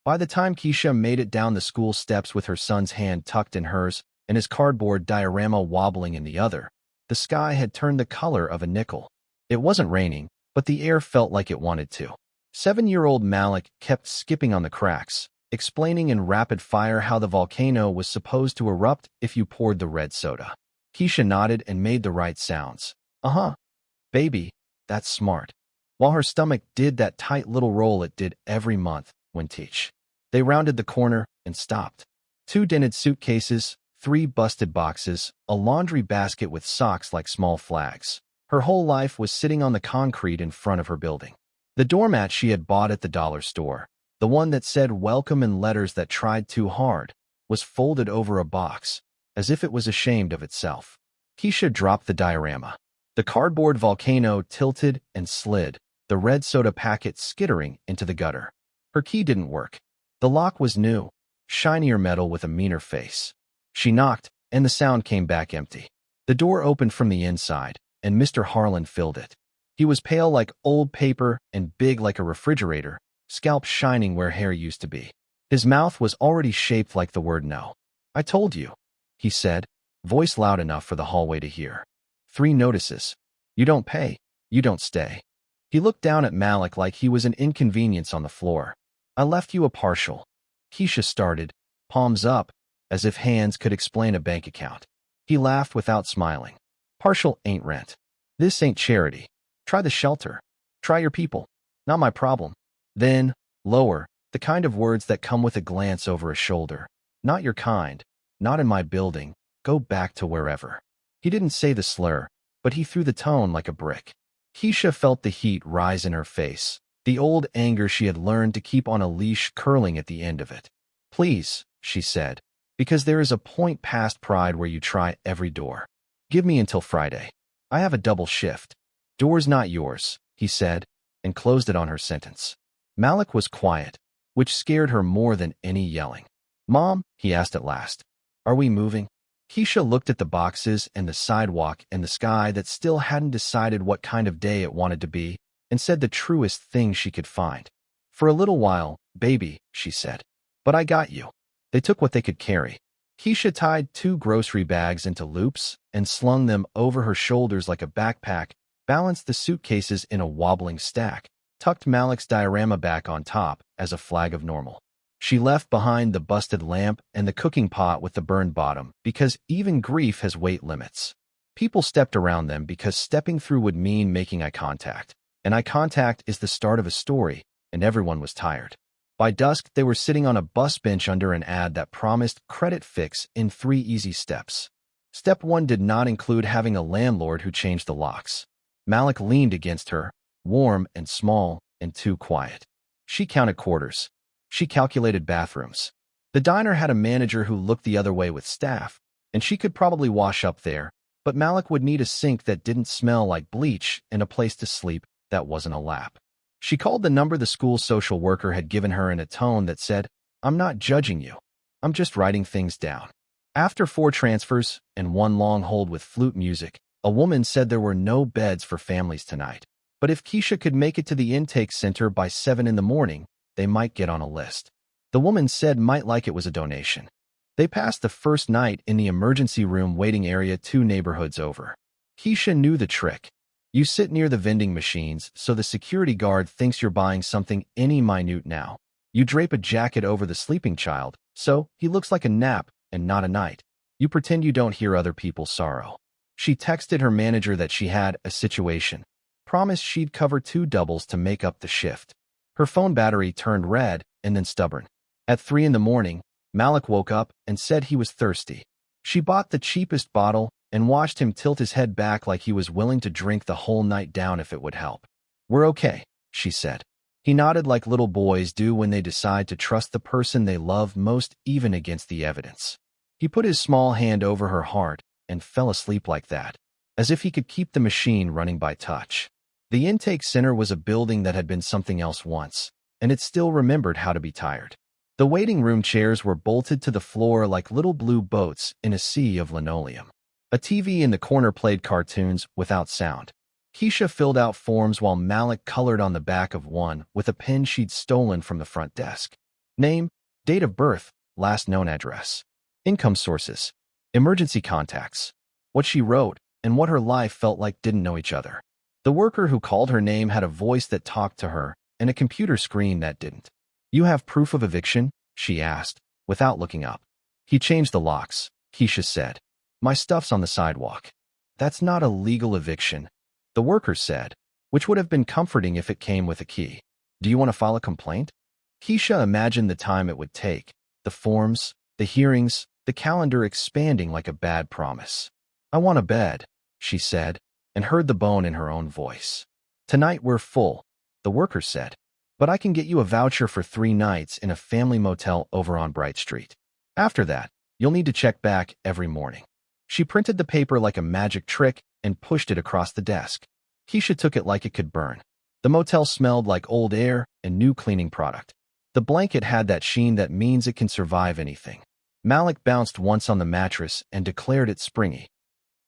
By the time Keisha made it down the school steps with her son's hand tucked in hers and his cardboard diorama wobbling in the other, the sky had turned the color of a nickel. It wasn't raining, but the air felt like it wanted to. 7-year-old Malik kept skipping on the cracks, explaining in rapid fire how the volcano was supposed to erupt if you poured the red soda. Keisha nodded and made the right sounds. Uh-huh. Baby, that's smart. While her stomach did that tight little roll it did every month when teach. They rounded the corner and stopped. 2 dented suitcases, 3 busted boxes, a laundry basket with socks like small flags. Her whole life was sitting on the concrete in front of her building. The doormat she had bought at the dollar store, the one that said welcome in letters that tried too hard, was folded over a box, as if it was ashamed of itself. Keisha dropped the diorama. The cardboard volcano tilted and slid, the red soda packet skittering into the gutter. Her key didn't work. The lock was new, shinier metal with a meaner face. She knocked, and the sound came back empty. The door opened from the inside, and Mr. Harlan filled it. He was pale like old paper and big like a refrigerator, scalp shining where hair used to be. His mouth was already shaped like the word no. I told you, he said, voice loud enough for the hallway to hear. 3 notices. You don't pay, you don't stay. He looked down at Malik like he was an inconvenience on the floor. I left you a partial. Keisha started, palms up, as if hands could explain a bank account. He laughed without smiling. Partial ain't rent. This ain't charity. Try the shelter. Try your people. Not my problem. Then, lower, the kind of words that come with a glance over a shoulder. Not your kind. Not in my building. Go back to wherever. He didn't say the slur, but he threw the tone like a brick. Keisha felt the heat rise in her face, the old anger she had learned to keep on a leash curling at the end of it. Please, she said, because there is a point past pride where you try every door. Give me until Friday. I have a double shift. Door's not yours, he said, and closed it on her sentence. Malik was quiet, which scared her more than any yelling. Mom, he asked at last, are we moving? Keisha looked at the boxes and the sidewalk and the sky that still hadn't decided what kind of day it wanted to be, and said the truest thing she could find. For a little while, baby, she said. But I got you. They took what they could carry. Keisha tied 2 grocery bags into loops and slung them over her shoulders like a backpack, balanced the suitcases in a wobbling stack, tucked Malik's diorama back on top as a flag of normal. She left behind the busted lamp and the cooking pot with the burned bottom because even grief has weight limits. People stepped around them because stepping through would mean making eye contact, and eye contact is the start of a story, and everyone was tired. By dusk, they were sitting on a bus bench under an ad that promised credit fix in 3 easy steps. Step 1 did not include having a landlord who changed the locks. Malik leaned against her, warm and small and too quiet. She counted quarters. She calculated bathrooms. The diner had a manager who looked the other way with staff, and she could probably wash up there, but Malik would need a sink that didn't smell like bleach and a place to sleep that wasn't a lap. She called the number the school social worker had given her in a tone that said, I'm not judging you. I'm just writing things down. After 4 transfers and 1 long hold with flute music, a woman said there were no beds for families tonight. But if Keisha could make it to the intake center by 7 in the morning, they might get on a list. The woman said might like it was a donation. They passed the first night in the emergency room waiting area 2 neighborhoods over. Keisha knew the trick. You sit near the vending machines so the security guard thinks you're buying something any minute now. You drape a jacket over the sleeping child, so he looks like a nap and not a night. You pretend you don't hear other people's sorrow. She texted her manager that she had a situation. Promised she'd cover 2 doubles to make up the shift. Her phone battery turned red and then stubborn. At 3 in the morning, Malik woke up and said he was thirsty. She bought the cheapest bottle and watched him tilt his head back like he was willing to drink the whole night down if it would help. We're okay, she said. He nodded like little boys do when they decide to trust the person they love most even against the evidence. He put his small hand over her heart and fell asleep like that, as if he could keep the machine running by touch. The intake center was a building that had been something else once, and it still remembered how to be tired. The waiting room chairs were bolted to the floor like little blue boats in a sea of linoleum. A TV in the corner played cartoons without sound. Keisha filled out forms while Malik colored on the back of one with a pen she'd stolen from the front desk. Name, date of birth, last known address. Income sources, emergency contacts. What she wrote and what her life felt like didn't know each other. The worker who called her name had a voice that talked to her and a computer screen that didn't. You have proof of eviction? She asked, without looking up. He changed the locks, Keisha said. My stuff's on the sidewalk. That's not a legal eviction, the worker said, which would have been comforting if it came with a key. Do you want to file a complaint? Keisha imagined the time it would take, the forms, the hearings, the calendar expanding like a bad promise. I want a bed, she said, and heard the bone in her own voice. Tonight we're full, the worker said, but I can get you a voucher for 3 nights in a family motel over on Bright Street. After that, you'll need to check back every morning. She printed the paper like a magic trick and pushed it across the desk. Keisha took it like it could burn. The motel smelled like old air and new cleaning product. The blanket had that sheen that means it can survive anything. Malik bounced once on the mattress and declared it springy.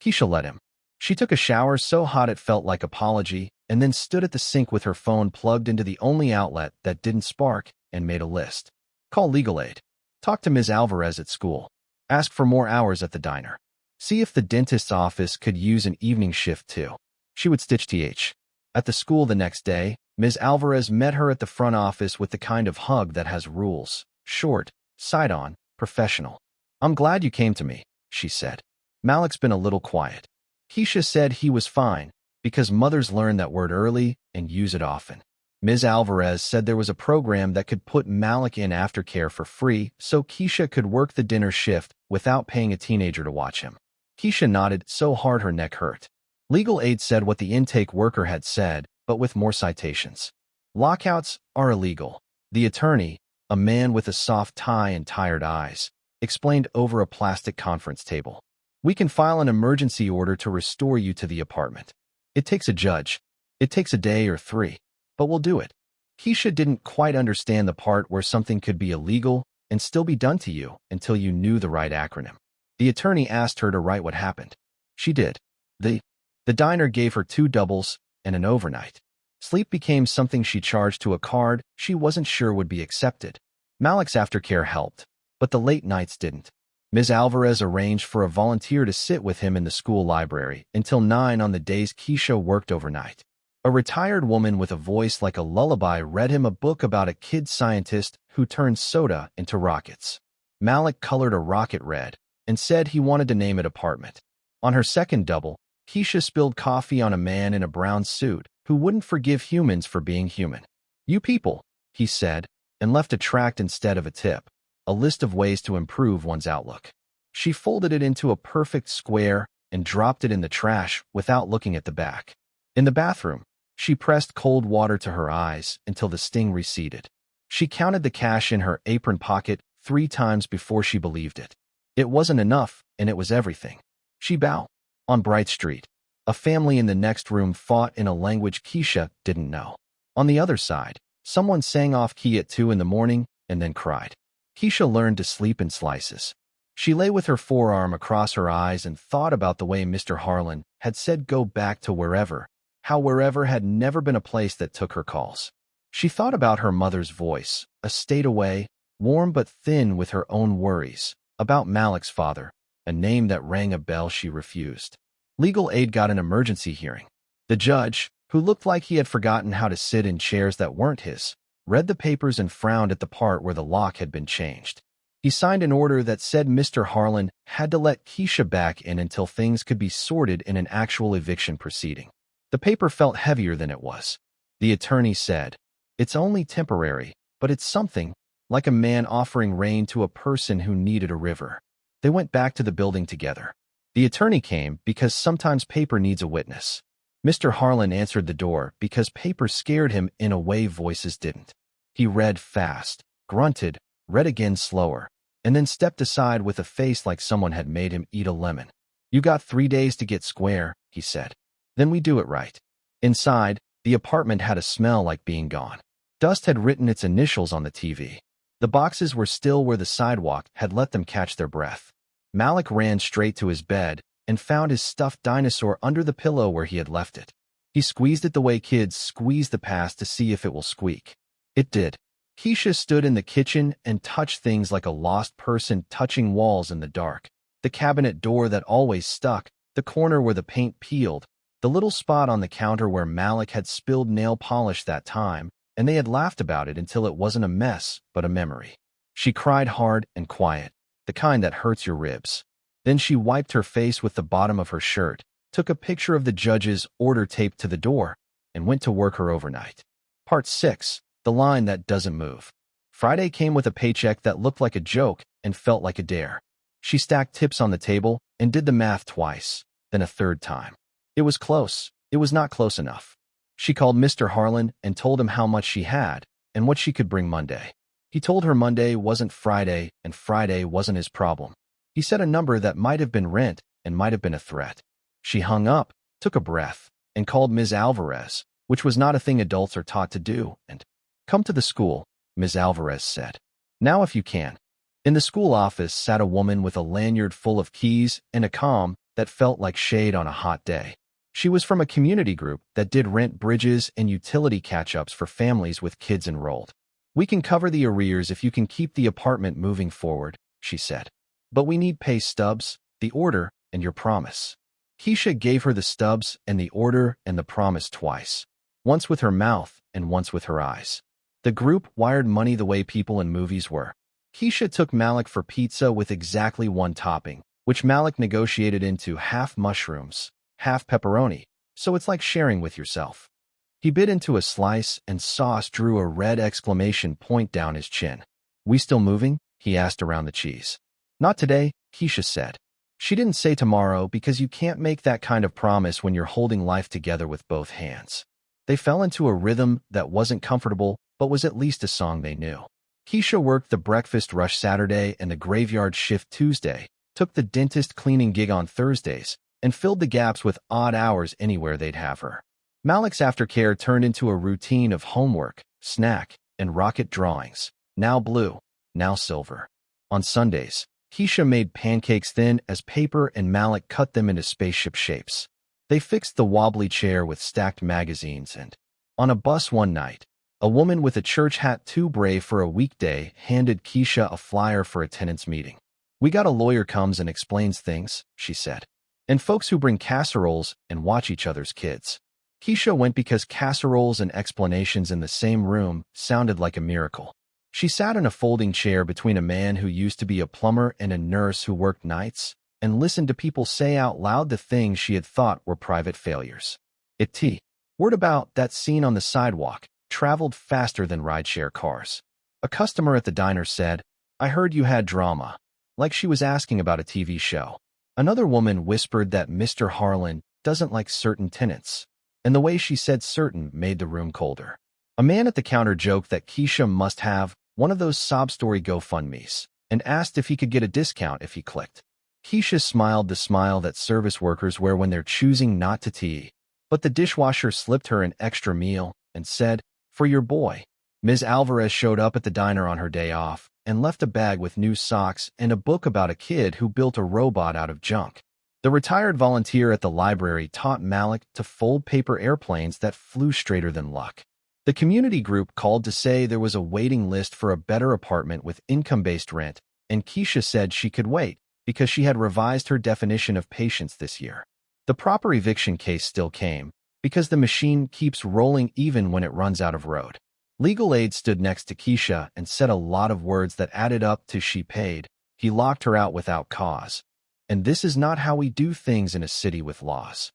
Keisha let him. She took a shower so hot it felt like apology and then stood at the sink with her phone plugged into the only outlet that didn't spark and made a list. Call legal aid. Talk to Ms. Alvarez at school. Ask for more hours at the diner. See if the dentist's office could use an evening shift too. She would stitch TH. At the school the next day, Ms. Alvarez met her at the front office with the kind of hug that has rules. Short, side-on, professional. I'm glad you came to me, she said. Malik's been a little quiet. Keisha said he was fine, because mothers learn that word early and use it often. Ms. Alvarez said there was a program that could put Malik in aftercare for free so Keisha could work the dinner shift without paying a teenager to watch him. Keisha nodded so hard her neck hurt. Legal aid said what the intake worker had said, but with more citations. Lockouts are illegal. The attorney, a man with a soft tie and tired eyes, explained over a plastic conference table. We can file an emergency order to restore you to the apartment. It takes a judge. It takes a day or 3. But we'll do it. Keisha didn't quite understand the part where something could be illegal and still be done to you until you knew the right acronym. The attorney asked her to write what happened. She did. The diner gave her 2 doubles and an overnight. Sleep became something she charged to a card she wasn't sure would be accepted. Malik's aftercare helped, but the late nights didn't. Ms. Alvarez arranged for a volunteer to sit with him in the school library until 9 on the days Keisha worked overnight. A retired woman with a voice like a lullaby read him a book about a kid scientist who turned soda into rockets. Malik colored a rocket red and said he wanted to name it apartment. On her second double, Keisha spilled coffee on a man in a brown suit who wouldn't forgive humans for being human. You people, he said, and left a tract instead of a tip, a list of ways to improve one's outlook. She folded it into a perfect square and dropped it in the trash without looking at the back. In the bathroom, she pressed cold water to her eyes until the sting receded. She counted the cash in her apron pocket 3 times before she believed it. It wasn't enough, and it was everything. She bowed. On Bright Street, a family in the next room fought in a language Keisha didn't know. On the other side, someone sang off key at 2 in the morning and then cried. Keisha learned to sleep in slices. She lay with her forearm across her eyes and thought about the way Mr. Harlan had said go back to wherever, how wherever had never been a place that took her calls. She thought about her mother's voice, a state away, warm but thin with her own worries, about Malik's father, a name that rang a bell she refused. Legal aid got an emergency hearing. The judge, who looked like he had forgotten how to sit in chairs that weren't his, read the papers and frowned at the part where the lock had been changed. He signed an order that said Mr. Harlan had to let Keisha back in until things could be sorted in an actual eviction proceeding. The paper felt heavier than it was. The attorney said, "It's only temporary, but it's something, like a man offering rain to a person who needed a river." They went back to the building together. The attorney came because sometimes paper needs a witness. Mr. Harlan answered the door because paper scared him in a way voices didn't. He read fast, grunted, read again slower, and then stepped aside with a face like someone had made him eat a lemon. "You got 3 days to get square," he said. "Then we do it right." Inside, the apartment had a smell like being gone. Dust had written its initials on the TV. The boxes were still where the sidewalk had let them catch their breath. Malik ran straight to his bed and found his stuffed dinosaur under the pillow where he had left it. He squeezed it the way kids squeeze the past to see if it will squeak. It did. Keisha stood in the kitchen and touched things like a lost person touching walls in the dark. The cabinet door that always stuck, the corner where the paint peeled, the little spot on the counter where Malik had spilled nail polish that time, and they had laughed about it until it wasn't a mess, but a memory. She cried hard and quiet, the kind that hurts your ribs. Then she wiped her face with the bottom of her shirt, took a picture of the judge's order taped to the door, and went to work her overnight. Part 6. The line that doesn't move. Friday came with a paycheck that looked like a joke and felt like a dare. She stacked tips on the table and did the math twice, then a third time. It was close. It was not close enough. She called Mr. Harlan and told him how much she had and what she could bring Monday. He told her Monday wasn't Friday and Friday wasn't his problem. He said a number that might have been rent and might have been a threat. She hung up, took a breath, and called Ms. Alvarez, which was not a thing adults are taught to do, and "Come to the school," Ms. Alvarez said. "Now if you can." In the school office sat a woman with a lanyard full of keys and a calm that felt like shade on a hot day. She was from a community group that did rent bridges and utility catch-ups for families with kids enrolled. "We can cover the arrears if you can keep the apartment moving forward," she said. "But we need pay stubs, the order, and your promise." Keisha gave her the stubs and the order and the promise twice, once with her mouth and once with her eyes. The group wired money the way people in movies were. Keisha took Malik for pizza with exactly one topping, which Malik negotiated into half mushrooms, half pepperoni, so it's like sharing with yourself. He bit into a slice and sauce drew a red exclamation point down his chin. "We still moving?" he asked around the cheese. "Not today," Keisha said. She didn't say tomorrow because you can't make that kind of promise when you're holding life together with both hands. They fell into a rhythm that wasn't comfortable, but was at least a song they knew. Keisha worked the breakfast rush Saturday and the graveyard shift Tuesday, took the dentist cleaning gig on Thursdays, and filled the gaps with odd hours anywhere they'd have her. Malik's aftercare turned into a routine of homework, snack, and rocket drawings, now blue, now silver. On Sundays, Keisha made pancakes thin as paper and Malik cut them into spaceship shapes. They fixed the wobbly chair with stacked magazines and, on a bus one night, a woman with a church hat too brave for a weekday handed Keisha a flyer for a tenants meeting. "We got a lawyer comes and explains things," she said. "And folks who bring casseroles and watch each other's kids." Keisha went because casseroles and explanations in the same room sounded like a miracle. She sat in a folding chair between a man who used to be a plumber and a nurse who worked nights, and listened to people say out loud the things she had thought were private failures. Word about that scene on the sidewalk traveled faster than rideshare cars. A customer at the diner said, "I heard you had drama," like she was asking about a TV show. Another woman whispered that Mr. Harlan doesn't like certain tenants, and the way she said certain made the room colder. A man at the counter joked that Keisha must have one of those sob story GoFundMes, and asked if he could get a discount if he clicked. Keisha smiled the smile that service workers wear when they're choosing not to tea, but the dishwasher slipped her an extra meal and said, "For your boy." Ms. Alvarez showed up at the diner on her day off and left a bag with new socks and a book about a kid who built a robot out of junk. The retired volunteer at the library taught Malik to fold paper airplanes that flew straighter than luck. The community group called to say there was a waiting list for a better apartment with income-based rent, and Keisha said she could wait because she had revised her definition of patience this year. The proper eviction case still came because the machine keeps rolling even when it runs out of road. Legal aid stood next to Keisha and said a lot of words that added up to "she paid." He locked her out without cause. And this is not how we do things in a city with laws.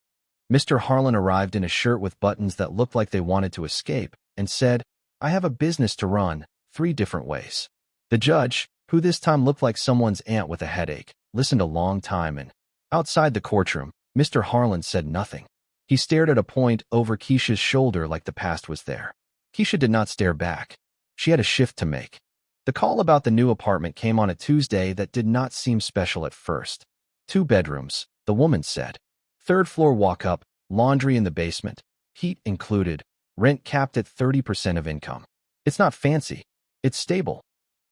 Mr. Harlan arrived in a shirt with buttons that looked like they wanted to escape and said, "I have a business to run, 3 different ways." The judge, who this time looked like someone's aunt with a headache, listened a long time and, outside the courtroom, Mr. Harlan said nothing. He stared at a point over Keisha's shoulder like the past was there. Keisha did not stare back. She had a shift to make. The call about the new apartment came on a Tuesday that did not seem special at first. 2 bedrooms, the woman said. 3rd floor walk-up, laundry in the basement, heat included, rent capped at 30% of income. It's not fancy. It's stable.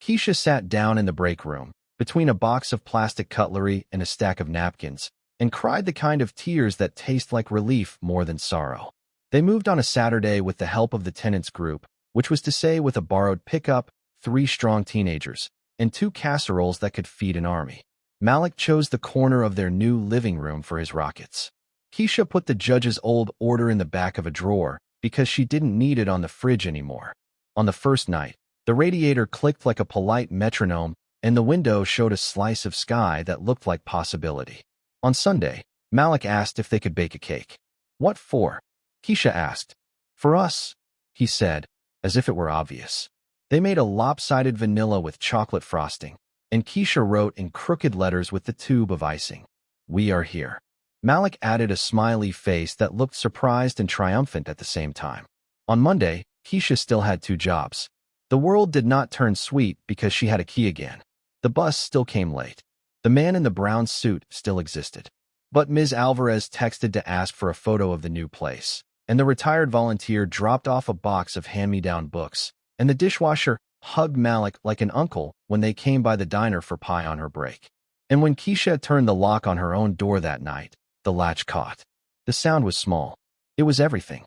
Keisha sat down in the break room, between a box of plastic cutlery and a stack of napkins, and cried the kind of tears that taste like relief more than sorrow. They moved on a Saturday with the help of the tenants group, which was to say with a borrowed pickup, 3 strong teenagers, and 2 casseroles that could feed an army. Malik chose the corner of their new living room for his rockets. Keisha put the judge's old order in the back of a drawer because she didn't need it on the fridge anymore. On the first night, the radiator clicked like a polite metronome, and the window showed a slice of sky that looked like possibility. On Sunday, Malik asked if they could bake a cake. "What for?" Keisha asked. "For us," he said, as if it were obvious. They made a lopsided vanilla with chocolate frosting, and Keisha wrote in crooked letters with the tube of icing, "We are here." Malik added a smiley face that looked surprised and triumphant at the same time. On Monday, Keisha still had 2 jobs. The world did not turn sweet because she had a key again. The bus still came late. The man in the brown suit still existed. But Ms. Alvarez texted to ask for a photo of the new place, and the retired volunteer dropped off a box of hand-me-down books, and the dishwasher hugged Malik like an uncle when they came by the diner for pie on her break. And when Keisha turned the lock on her own door that night, the latch caught. The sound was small. It was everything.